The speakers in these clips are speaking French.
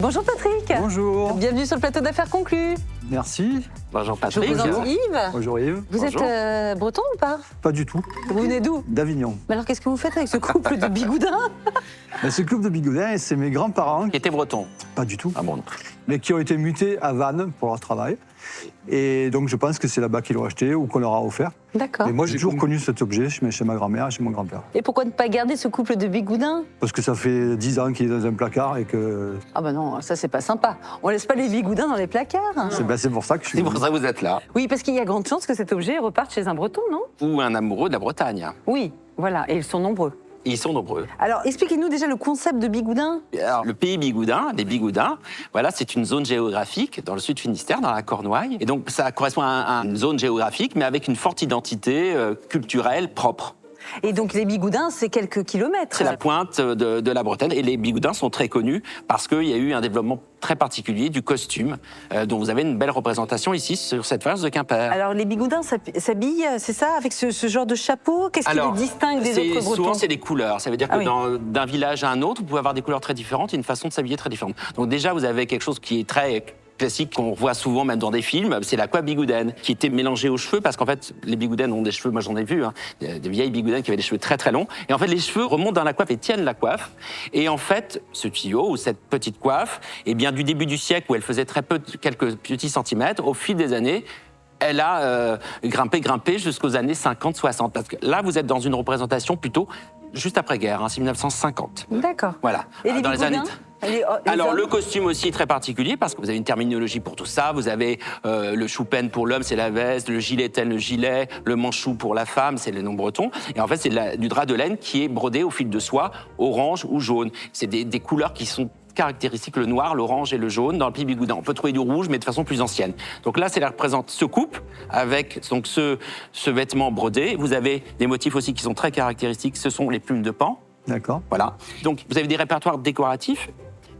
Bonjour Patrick. Bonjour. Bienvenue sur le plateau d'affaires conclues. Merci. Bonjour Je Patrick. vous présente Yves. Bonjour Yves. Vous Bonjour. êtes breton ou pas? Pas du tout. Vous venez d'où? D'Avignon. Mais alors qu'est-ce que vous faites avec ce couple de bigoudins? Ce club de bigoudins, c'est mes grands-parents, Qui était breton. pas du tout, Ah bon. mais qui ont été mutés à Vannes pour leur travail. Et donc je pense que c'est là-bas qu'ils l'ont acheté ou qu'on leur a offert. D'accord. Et moi j'ai toujours connu cet objet chez ma grand-mère et chez mon grand-père. Et pourquoi ne pas garder ce couple de bigoudins? Parce que ça fait 10 ans qu'il est dans un placard et que Ah bah non, ça c'est pas sympa. On laisse pas les bigoudins dans les placards. c'est pour ça que je suis C'est pour ça que vous êtes là. Oui, parce qu'il y a grande chance que cet objet reparte chez un breton, non? Ou un amoureux de la Bretagne. Oui, voilà, et ils sont nombreux. Ils sont nombreux. Alors expliquez-nous déjà le concept de bigoudin. Alors, le pays Bigoudin, les Bigoudins, voilà, c'est une zone géographique dans le sud Finistère, dans la Cornouaille. Et donc, ça correspond à une zone géographique, mais avec une forte identité culturelle propre. Et donc les bigoudins, c'est quelques kilomètres. C'est la pointe de la Bretagne. Et les Bigoudins sont très connus parce qu'il y a eu un développement très particulier du costume, dont vous avez une belle représentation ici sur cette face de Quimper. Alors les bigoudins s'habillent, c'est ça, avec ce genre de chapeau? Qu'est-ce qui les distingue des autres bretons? Souvent, c'est des couleurs. Ça veut dire que Ah oui. d'un village à un autre, vous pouvez avoir des couleurs très différentes et une façon de s'habiller très différente. Donc déjà, vous avez quelque chose qui est très classique, qu'on voit souvent même dans des films, c'est la coiffe bigoudaine, qui était mélangée aux cheveux, parce qu'en fait, les bigoudaines ont des cheveux, moi j'en ai vu, des vieilles bigoudaines qui avaient des cheveux très très longs, et en fait, les cheveux remontent dans la coiffe et tiennent la coiffe, et en fait, ce tuyau, ou cette petite coiffe, eh bien, du début du siècle, où elle faisait très peu, quelques petits centimètres, au fil des années, elle a grimpé jusqu'aux années 50-60, parce que là, vous êtes dans une représentation plutôt juste après-guerre, c'est 1950. D'accord. Voilà. Et les Dans les bigoudins années... Les Alors, hommes le costume aussi est très particulier parce que vous avez une terminologie pour tout ça. Vous avez le choupen pour l'homme, c'est la veste, le gilet tel le gilet, le manchou pour la femme, c'est les noms bretons. Et en fait, c'est du drap de laine qui est brodé au fil de soie, orange ou jaune. C'est des couleurs qui sont caractéristiques, le noir, l'orange et le jaune dans le pays bigoudin. On peut trouver du rouge, mais de façon plus ancienne. Donc là, c'est la représente ce couple avec donc ce vêtement brodé. Vous avez des motifs aussi qui sont très caractéristiques. Ce sont les plumes de paon. D'accord. Voilà. Donc vous avez des répertoires décoratifs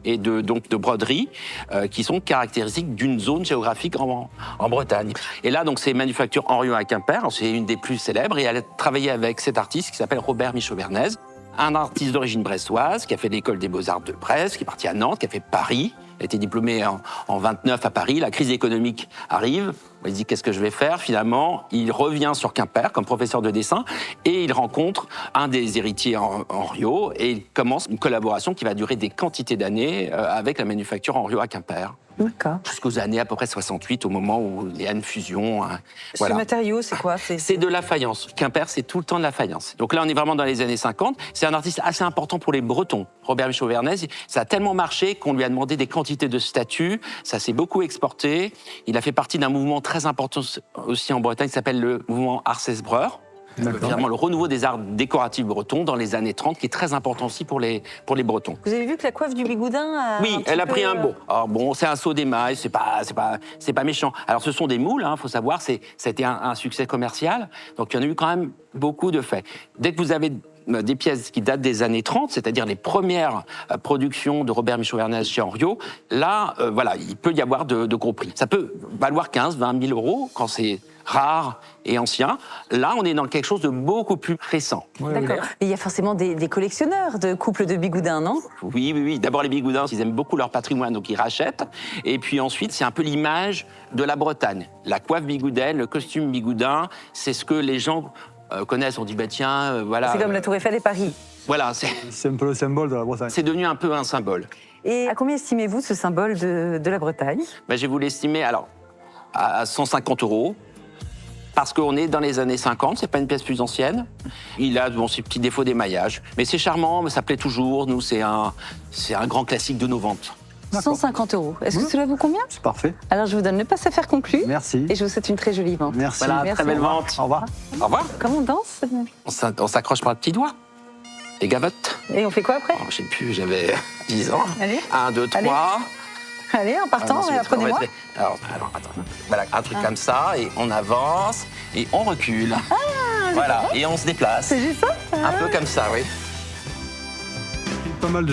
et de broderies qui sont caractéristiques d'une zone géographique en Bretagne. Et là, donc, c'est Manufacture Henriot à Quimper, c'est une des plus célèbres, et elle a travaillé avec cet artiste qui s'appelle Robert Michaud-Vernez, un artiste d'origine brestoise qui a fait l'école des Beaux-Arts de Brest, qui est parti à Nantes, qui a fait Paris. Il a été diplômé en 29 à Paris. La crise économique arrive. Il se dit qu'est-ce que je vais faire? Finalement, il revient sur Quimper comme professeur de dessin et il rencontre un des héritiers Henriot et il commence une collaboration qui va durer des quantités d'années avec la manufacture Henriot à Quimper. D'accord. Jusqu'aux années à peu près 68, au moment où il y a une fusion. Ce matériau, c'est quoi? C'est de la faïence. Quimper, c'est tout le temps de la faïence. Donc là, on est vraiment dans les années 50. C'est un artiste assez important pour les Bretons. Robert Michaud-Vernez, ça a tellement marché qu'on lui a demandé des quantités de statues. Ça s'est beaucoup exporté. Il a fait partie d'un mouvement très important aussi en Bretagne qui s'appelle le mouvement Arcès-Breur. Finalement, le renouveau des arts décoratifs bretons dans les années 30, qui est très important aussi pour les Bretons. Vous avez vu que la coiffe du bigoudin a Oui, elle a pris un bon. Alors bon, c'est un saut d'émail, c'est pas méchant. Alors ce sont des moules, faut savoir, c'était un succès commercial, donc il y en a eu quand même beaucoup de faits. Dès que vous avez des pièces qui datent des années 30, c'est-à-dire les premières productions de Robert Michaud-Vernez chez Henriot, là, voilà, il peut y avoir de gros prix. Ça peut valoir 15, 20 000 euros quand c'est rare et ancien. Là, on est dans quelque chose de beaucoup plus récent. D'accord. Et il y a forcément des collectionneurs de couples de bigoudins, non? Oui. D'abord, les bigoudins, ils aiment beaucoup leur patrimoine, donc ils rachètent. Et puis ensuite, c'est un peu l'image de la Bretagne. La coiffe bigoudaine, le costume bigoudin, c'est ce que les gens connaissent. On dit, tiens, voilà. C'est comme la Tour Eiffel et Paris. Voilà, C'est un peu le symbole de la Bretagne. c'est devenu un peu un symbole. Et à combien estimez-vous ce symbole de la Bretagne? Je vais vous l'estimer, alors, à 150 euros. Parce qu'on est dans les années 50, c'est pas une pièce plus ancienne. Il a ses petits défauts d'émaillage. Mais c'est charmant, mais ça plaît toujours. Nous, c'est un grand classique de nos ventes. 150 euros. Est-ce que cela vous convient? C'est parfait. Alors je vous donne le passe à faire conclu. Merci. Et je vous souhaite une très jolie vente. Merci. Voilà, Merci. très belle vente. Au revoir. Au revoir. Comment on danse? On s'accroche par le petit doigt. Les gavottes. Et on fait quoi après? Je sais plus, j'avais 10 ans. Allez. 1, 2, 3. Allez. Allez, en partant, apprenez-moi. Alors, attends. Voilà, un truc comme ça, et on avance, et on recule. Voilà, et on se déplace. C'est juste ça? Un peu comme ça, oui. Pas mal de